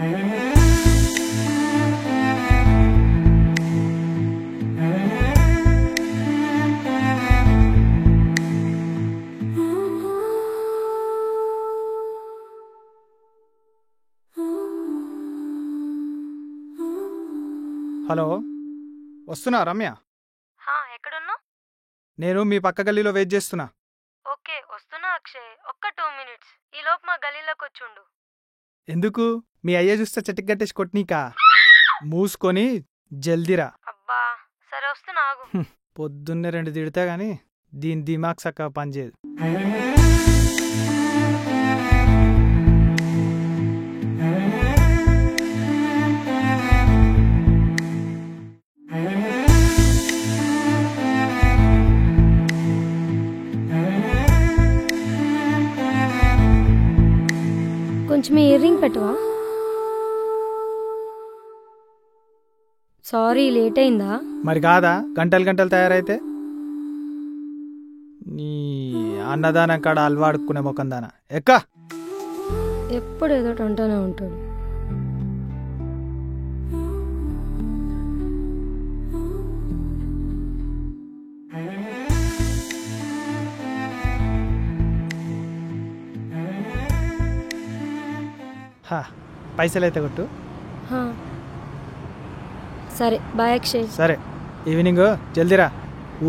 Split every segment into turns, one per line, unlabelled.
Hello, వస్తున్నా రమ్య.
ఎక్కడున్నా?
నేను మీ పక్క గల్లీలో వెయిట్ చేస్తున్నా.
ఓకే, వస్తున్నా అక్షయ్. ఒక్క 2 minutes. ఈలోపు మా గల్లీలోకి వచ్చుండు.
ఎందుకు? మీ అయ్య చూస్తే చెట్టుకి కట్టేసి కొట్నీకా? మూసుకొని జల్దిరా.
అబ్బా సరే, వస్తున్నా ఆగు.
పొద్దున్నే 2 తిడితే గాని దీని దిమాగ్ సక్క పనిచేయదు.
కొంచెం ఇయర్ రింగ్ పెట్టవా? సారీ, లేట్ అయిందా?
మరి కాదా, గంటలు గంటలు తయారైతే. నీ అన్నదానం కాడ అలవాడుకునే మొకందానా ఎక్క.
ఎప్పుడు ఏదో అంటూనే ఉంటాడు.
పైసలు అయితే కొట్టు.
సరే బాయ్ అక్షయ్.
సరే, ఈవినింగ్ జల్దిరా.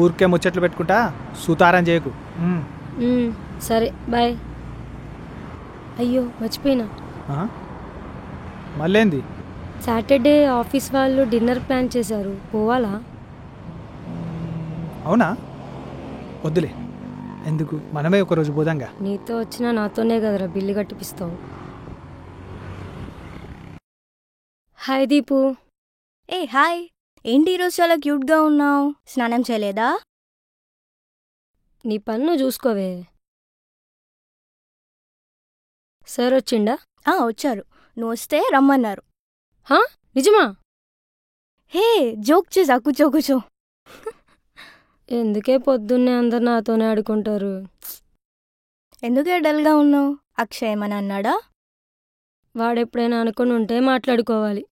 ఊరికే ముచ్చట్లు పెట్టుకుంటా సుతారం చేయకు.
సరే బాయ్. అయ్యో మర్చిపోయినా.
మళ్ళేంది?
సాటర్డే ఆఫీస్ వాళ్ళు డిన్నర్ ప్లాన్ చేశారు, పోవాలా?
అవునా? వద్దులే, ఎందుకు, మనమే ఒకరోజు పోదాంగా.
నీతో వచ్చినా నాతోనే కదరా బిల్లు కట్టిపిస్తావు. హాయ్ దీపు.
ఏ హాయ్, ఏంటి ఈరోజు చాలా క్యూట్గా ఉన్నావు? స్నానం చేయలేదా?
నీ పన్ను చూసుకోవే. సార్ వచ్చిండా?
వచ్చారు. నువ్వు వస్తే రమ్మన్నారు.
నిజమా?
హే, జోక్ చేసా, కూర్చో కూర్చో.
ఎందుకే పొద్దున్నే అందరు నాతోనే ఆడుకుంటారు.
ఎందుకే డల్గా ఉన్నావు? అక్షయ్ ఏమని అన్నాడా?
వాడెప్పుడైనా అనుకుని ఉంటే మాట్లాడుకోవాలి.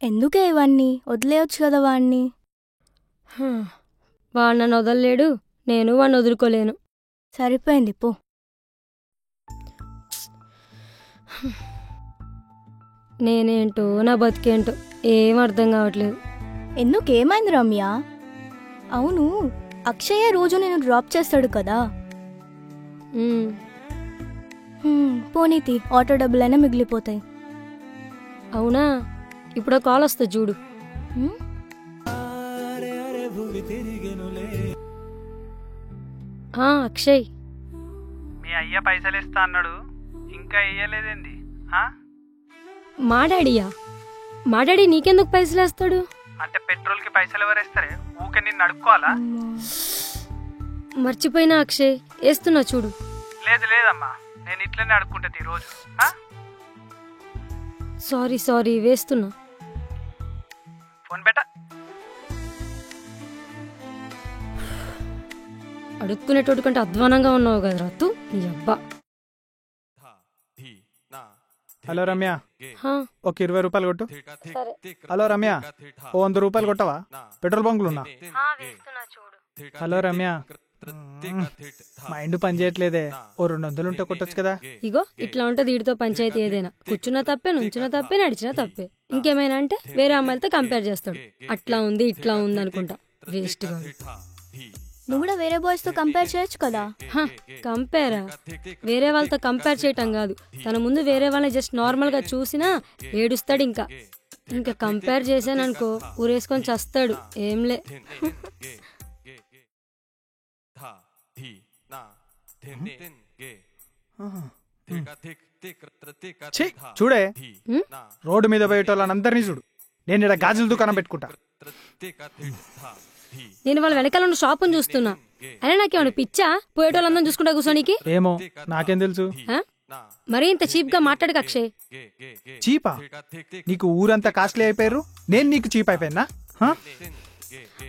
ఎందుకే ఇవన్నీ? వదిలేయచ్చు కదా వాణ్ణి.
వాడు నన్ను వదలలేడు, నేను వాడిని వదులుకోలేను.
సరిపోయింది పో.
నేనేంటో నా బతికేంటో ఏం అర్థం కావట్లేదు.
ఎందుకేమైంది రమ్య? అవును, అక్షయ్ రోజు నేను డ్రాప్ చేస్తాడు కదా. పోనీతి, ఆటో డబ్బులైనా మిగిలిపోతాయి.
అవునా? ఇప్పుడు కాల్ వస్తా చూడు. అక్షయ్,
మీ అయ్య పైసలు ఇస్తా అన్నాడు, ఇంకా ఇయ్యలేదేంది?
మా డాడీయా? మా డాడీ నీకెందుకు పైసలు వేస్తాడు?
అంటే పెట్రోల్ కి పైసలు ఎవరేస్తారే? ఊకే నిన్ను అడుక్కోవాలా?
మర్చిపోయినా అక్షయ్, వేస్తున్నా చూడు.
లేదు లేదమ్మా, నేను ఇట్లనే అడుక్కుంటది ఈరోజు.
సారీ, వేస్తున్నా.
ఫోన్ పెట్ట.
అడుక్కునేటోడు కంటే అధ్వానంగా ఉన్నావు కదా రత్తు, నీ అబ్బా.
హలో రమ్య, ఒక 20 రూపాయలు కొట్టు. హలో రమ్య, ఓ 100 రూపాయలు కొట్టవా? పెట్రోల్ బంకులు ఉన్నా. హలో రమ్య, మైండ్ పని చేయట్లేదే, ఓ 200 ఉంటే కొట్టొచ్చు కదా.
ఇగో ఇట్లా ఉంటది వీడితో పంచాయతీ. ఏదైనా కూర్చున్నా తప్పే, నుంచున్నా తప్పే, నడిచినా తప్పే. ఇంకేమైనా అంటే వేరే అమ్మాయిలతో కంపేర్ చేస్తాడు. అట్లా ఉంది ఇట్లా ఉంది అనుకుంటా, వేస్ట్ గా.
నువ్వు కూడా వేరే బాయ్స్ తో కంపేర్ చేయొచ్చు కదా.
కంపేరా? వేరే వాళ్ళతో కంపేర్ చేయటం కాదు, తన ముందు వేరే వాళ్ళని జస్ట్ నార్మల్ గా చూసినా ఏడుస్తాడు. ఇంకా కంపేర్ చేశాననుకో ఊరేసుకొని చస్తాడు. ఏంలే.
చూడే, రోడ్డు మీద పోయేటోళ్ళనందరినీ చూడు. నేను ఇక్కడ గాజుల దుకాణం పెట్టుకుంటా.
నేను వాళ్ళ వెనకాల ఉన్న షాపును చూస్తున్నా. అయినా నాకేమన్నా పిచ్చా పోయేటోళ్ళందరం చూసుకుంటా కూర్చోనికి?
ఏమో, నాకేం తెలుసు.
మరీ ఇంత చీప్ గా మాట్లాడక అక్షయ్.
చీపా? నీకు ఊరంతా కాస్ట్లీ అయిపోయారు, నేను నీకు చీప్ అయిపోయినా?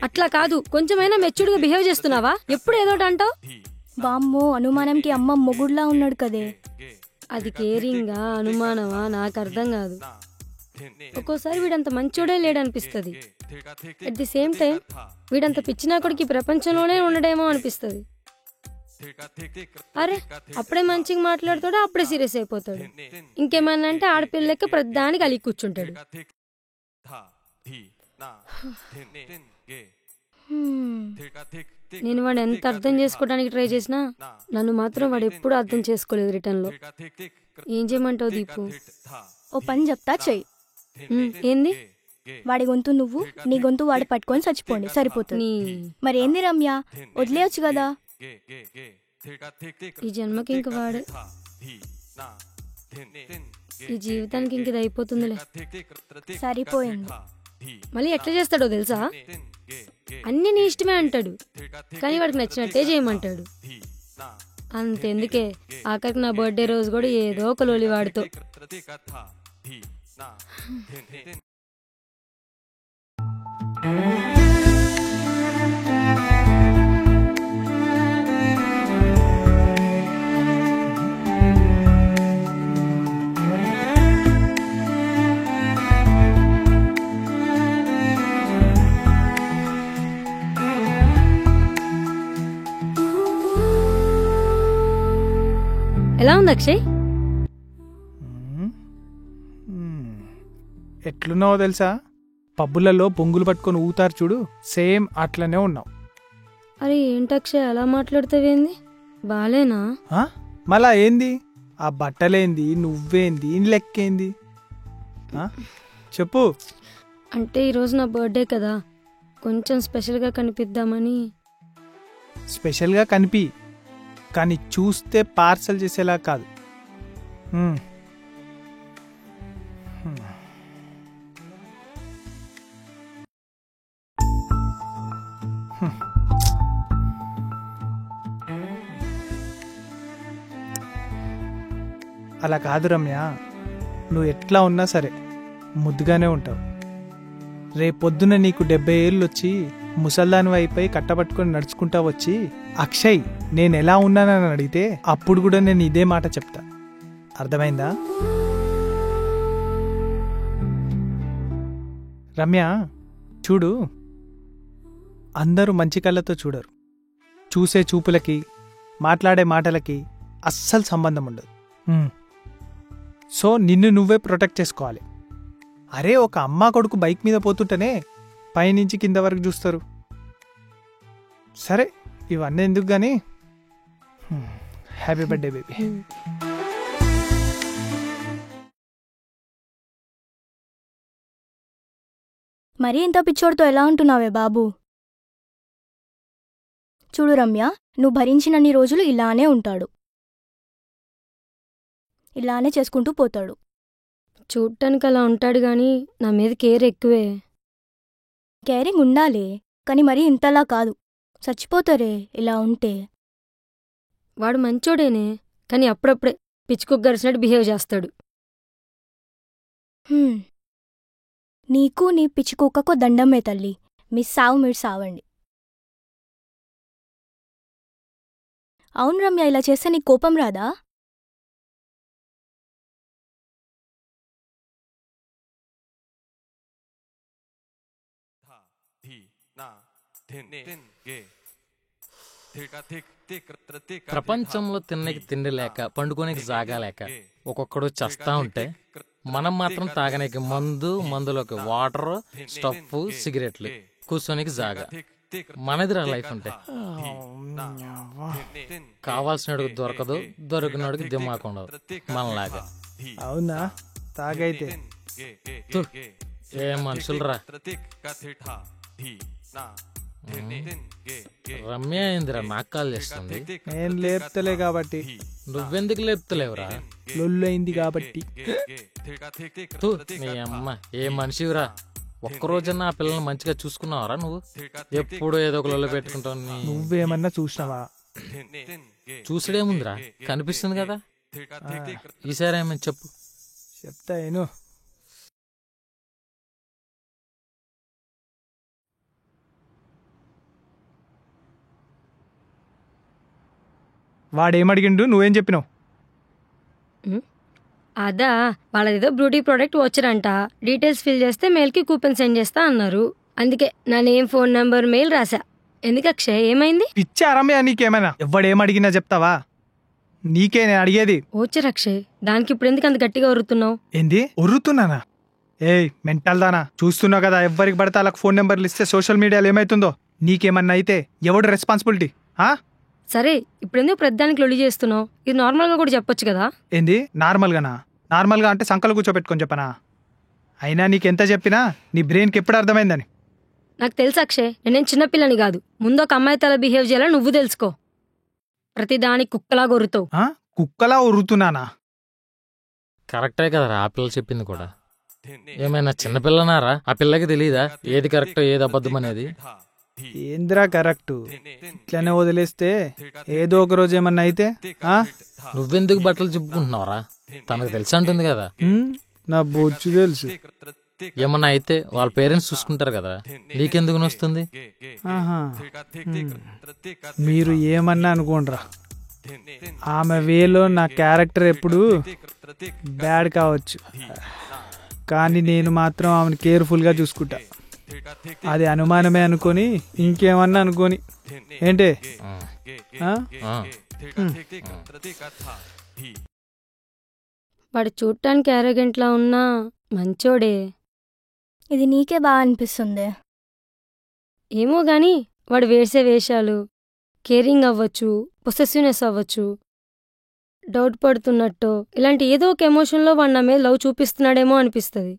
అట్లా కాదు, కొంచెమైనా మెచ్యూర్డ్ గా బిహేవ్ చేస్తున్నావా? ఎప్పుడు ఏదోటి అంటావు.
వామ్మో, అనుమానంకి అమ్మ మొగుడులా ఉన్నాడు కదే.
అది కేరింగా అనుమానమా నాకు అర్థం కాదు. ఒక్కోసారి వీడంత మంచోడే లేడనిపిస్తుంది. అట్ ది సేమ్ టైం వీడంత పిచ్చినా కొడుకు ఈ ప్రపంచంలోనే ఉండడేమో అనిపిస్తుంది. అరే అప్పుడే మంచిగా మాట్లాడతాడు, అప్పుడే సీరియస్ అయిపోతాడు. ఇంకేమన్నా అంటే ఆడపిల్లకి ప్రతిదానికి అలిగి కూర్చుంటాడు. నేను వాడు ఎంత అర్థం చేసుకోవడానికి ట్రై చేసినా నన్ను మాత్రం వాడు ఎప్పుడు అర్థం చేసుకోలేదు రిటర్న్ లో. ఏం చేయమంటావు దీపు?
ఓ పని చెప్తా, చెయ్యి.
ఏంది?
వాడి గొంతు నువ్వు, నీ గొంతు వాడు పట్టుకొని చచ్చిపోండి, సరిపోతుంది. మరి ఏంది రమ్య, వదిలేయచ్చు కదా.
ఈ జన్మకి ఇంక వాడే, ఈ జీవితానికి ఇంక ఇది అయిపోతుందిలే.
సరిపోయింది.
మళ్ళీ ఎట్లా చేస్తాడో తెలుసా? అన్ని నీ ఇష్టమే అంటాడు, కానీ వాడికి నచ్చినట్టే చేయమంటాడు. అంతెందుకే, ఆఖరికి నా బర్త్డే రోజు కూడా ఏదో ఒక లోలి వాడితో. ఎలా ఉంది అక్షయ్?
ఎట్లున్నావో తెలుసా? పబ్బులలో పొంగులు పట్టుకొని ఊతారు చూడు, సేమ్ అట్లనే ఉన్నావు.
అరే ఏంటి అక్షయ్ అలా మాట్లాడుతావేంది? బాలేనా?
మళ్ళా ఏంది? ఆ బట్టలేంది, నువ్వేంది, లెక్కేంది? చెప్పు.
అంటే ఈరోజు నా బర్త్డే కదా, కొంచెం స్పెషల్గా కనిపిద్దామని.
స్పెషల్గా కనిపి, కానీ చూస్తే పార్సల్ చేసేలా కాదు. అలా కాదు రమ్య, నువ్వు ఎట్లా ఉన్నా సరే ముద్దుగానే ఉంటావు. రేపొద్దున నీకు 70 ఏళ్ళు వచ్చి ముసల్దాని వైపై కట్టబట్టుకొని నడుచుకుంటా వచ్చి, అక్షయ్ నేను ఎలా ఉన్నానని అడిగితే అప్పుడు కూడా నేను ఇదే మాట చెప్తా. అర్థమైందా? రమ్య చూడు, అందరూ మంచి కళ్ళతో చూడరు. చూసే చూపులకి, మాట్లాడే మాటలకి అస్సలు సంబంధం ఉండదు. సో నిన్ను నువ్వే ప్రొటెక్ట్ చేసుకోవాలి. అరే ఒక అమ్మ కొడుకు బైక్ మీద పోతుంటేనే పైనుంచి కింద వరకు చూస్తారు. సరే ఇవన్నీ ఎందుకు గానీ, హ్యాపీ బర్త్డే బేబీ.
మరీ ఇంత పిచ్చోడితో ఎలా ఉంటున్నావే బాబు? చూడు రమ్య, నువ్వు భరించినన్ని రోజులు ఇలానే ఉంటాడు, ఇలానే చేసుకుంటూ పోతాడు.
చూడటానికి అలా ఉంటాడు గాని నా మీద కేర్ ఎక్కువే.
కేరింగ్ ఉండాలి, కానీ మరీ ఇంతలా కాదు, చచ్చిపోతారే ఇలా ఉంటే.
వాడు మంచోడేనే, కానీ అప్పుడప్పుడే పిచ్చుకుక్క గరిచినట్టు బిహేవ్ చేస్తాడు.
నీకు నీ పిచ్చి కుక్కకు దండమే తల్లి, మీ సావు మీరు సావండి. అవును రమ్య, ఇలా చేస్తే నీకు కోపం రాదా?
ప్రపంచంలో తిన్నకి తిండి లేక, పండుకోనికి జాగా లేక ఒక్కొక్కడు చస్తా ఉంటే, మనం మాత్రం తాగనికి మందు, మందులోకి వాటర్, స్టఫ్, సిగరెట్లు, కూర్చోనికి జాగా. మనదిరా లైఫ్ అంటే. కావాల్సినడికి దొరకదు, దొరికినడికి దిమాకు ఉండదు మనలాగా.
అవునా? తాగైతే
ఏ మనుషులరా. రమ్య ఏందిరా నాకు కాల్ చేస్తుంది?
నేను లేపుతలే కాబట్టి.
నువ్వెందుకు లేపుతలేవురా?
లొల్లైంది కాబట్టి.
నీ అమ్మ ఏ మనిషివిరా. ఒక్కరోజన్నా ఆ పిల్లల్ని మంచిగా చూసుకున్నావరా నువ్వు? ఎప్పుడు ఏదో ఒక లొల్ల పెట్టుకుంటావు.
నువ్వేమన్నా చూసినావా?
చూసుడేముందిరా, కనిపిస్తుంది కదా. ఈసారి ఏమని చెప్పు.
చెప్తా ఏను. వాడేమడిగిండు, నువ్వేం చెప్పినావు?
అదా వాళ్ళదేదో బ్యూటీ ప్రోడక్ట్ వచ్చారంట, డీటెయిల్స్ ఫిల్ చేస్తే మెయిల్కి కూపన్ సెండ్ చేస్తా అన్నారు. అందుకే నా నేమ్, ఫోన్ నంబర్, మెయిల్ రాసా. ఎందుకు అక్షయ్, ఏమైంది?
పిచ్చా రమ్య నీకేమైనా? ఎవడేం అడిగినా చెప్తావా? నీకే నేను అడిగేది.
వచ్చారు అక్షయ్, దానికి ఇప్పుడు ఎందుకు అంత గట్టిగా ఒరుతున్నావు?
ఏంది ఒర్రుతున్నానా? ఏయ్ మెంటల్ దానా, చూస్తున్నావు కదా ఎవరికి పడితే వాళ్ళకి ఫోన్ నెంబర్లు ఇస్తే సోషల్ మీడియాలో ఏమైతుందో. నీకేమన్నా అయితే ఎవడు రెస్పాన్సిబిలిటీ?
సరే ఇప్పుడు ఎందుకు ప్రతిదానికి లొల్లి చేస్తున్నావు? ఇది నార్మల్గా కూడా చెప్పొచ్చు కదా.
ఏంది నార్మల్గానా? నార్మల్గా అంటే సంకలు కూర్చోబెట్టుకొని చెప్పనా? అయినా నీకెంత చెప్పినా నీ బ్రెయిన్కి ఎప్పుడు అర్థమైందని.
నాకు తెలుసు అక్షయ్, నేనేం చిన్నపిల్లని కాదు. ముందు ఒక అమ్మాయి తల బిహేవ్ చేయాలని నువ్వు తెలుసుకో. ప్రతిదానికి కుక్కలా గొరుతావు.
కుక్కలా ఒర్రుతున్నానా?
కరెక్టే కదరా ఆ పిల్ల చెప్పింది కూడా. ఏమైనా చిన్నపిల్లనారా? ఆ పిల్లకి తెలీదా ఏది కరెక్ట్ ఏది అబద్ధం అనేది?
ఏంద్రా కరెక్ట్? ఇట్లనే వదిలేస్తే ఏదో ఒక రోజు ఏమన్నా అయితే
నువ్వెందుకు బట్టలు చెప్పుకుంటున్నావురా? తనకు తెలిసి అంటుంది కదా.
నా బొచ్చు తెలుసు.
ఏమన్నా అయితే వాళ్ళ పేరెంట్స్ చూసుకుంటారు కదా, నీకెందుకు నొస్తుంది?
మీరు ఏమన్నా అనుకోండిరా, ఆమె వేలో నా క్యారెక్టర్ ఎప్పుడు బ్యాడ్ కావచ్చు, కానీ నేను మాత్రం ఆమెను కేర్ఫుల్గా చూసుకుంటా. అది అనుమానమే అనుకొని ఇంకేమన్నా అనుకోని ఏంటే.
వాడు చూడటానికి అరగంటలా ఉన్నా మంచోడే.
ఇది నీకే బాగా అనిపిస్తుంది.
ఏమో గాని వాడు వేసే వేషాలు, కేరింగ్ అవ్వచ్చు, పొసెసివ్నెస్ అవ్వచ్చు, డౌట్ పడుతున్నట్టు ఇలాంటి ఏదో ఒక ఎమోషన్లో వాడు నా మీద లవ్ చూపిస్తున్నాడేమో అనిపిస్తుంది.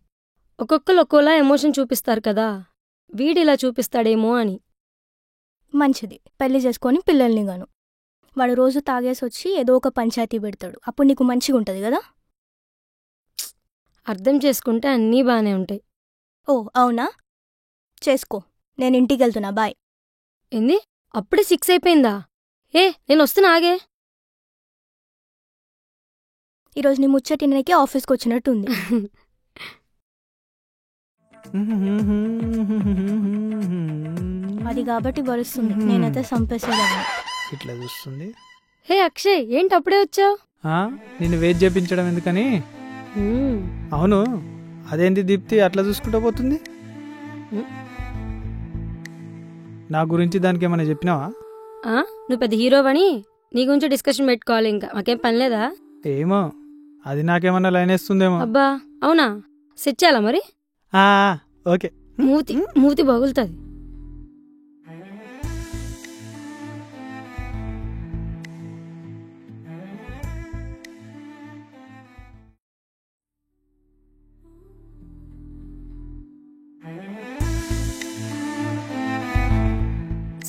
ఒక్కొక్కరు ఒక్కోలా ఎమోషన్ చూపిస్తారు కదా, వీడిలా చూపిస్తాడేమో అని.
మంచిది, పెళ్లి చేసుకొని పిల్లల్ని గాను. వాడు రోజు తాగేసి వచ్చి ఏదో ఒక పంచాయతీ పెడతాడు, అప్పుడు నీకు మంచిగా ఉంటుంది కదా.
అర్థం చేసుకుంటే అన్నీ బాగానే ఉంటాయి.
ఓ అవునా, చేసుకో. నేను ఇంటికి వెళ్తున్నా, బాయ్.
ఏంది అప్పుడే 6 అయిపోయిందా? నేను వస్తున్నా, ఆగే.
ఈరోజు నీ ముచ్చటినకి ఆఫీస్కి వచ్చినట్టుంది. అది కాబట్టి గడుస్తుంది, నేనైతే సంపేసేదాన్ని.
ఇట్లా చూస్తుంది.
హే అక్షయ్, ఏంటి అప్పుడే వచ్చావు?
నిన్ను వెయిట్ చేయించడం ఎందుకని. అవును, అదేంటి దీప్తి అట్లా చూసుకుంటూ పోతుంది? నా గురించి దానికి ఏమైనా చెప్పినావా?
నువ్వు పెద్ద హీరోవని నీ గురించి డిస్కషన్ పెట్టుకోవాలి, ఇంకా మాకేం పని లేదా?
ఏమో, అది నాకేమన్నా లైన్ వేస్తుందేమో.
అబ్బా అవునా, సెట్ చేయాలా మరి?
ఓకే.
మూతి బగులుతుంది.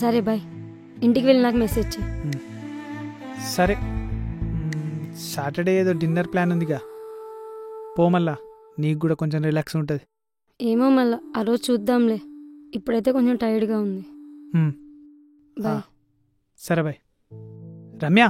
సరే బాయ్, ఇంటికి వెళ్ళి నాకు మెసేజ్ చేయి.
సరే. సాటర్డే ఏదో డిన్నర్ ప్లాన్ ఉందిగా, పోమల్లా నీకు కూడా కొంచెం రిలాక్స్ ఉంటుంది.
ఏమో మళ్ళా ఆ రోజు చూద్దాంలే, ఇప్పుడైతే కొంచెం టైర్డ్గా ఉంది. బాయ్.
సరే బాయ్. రమ్య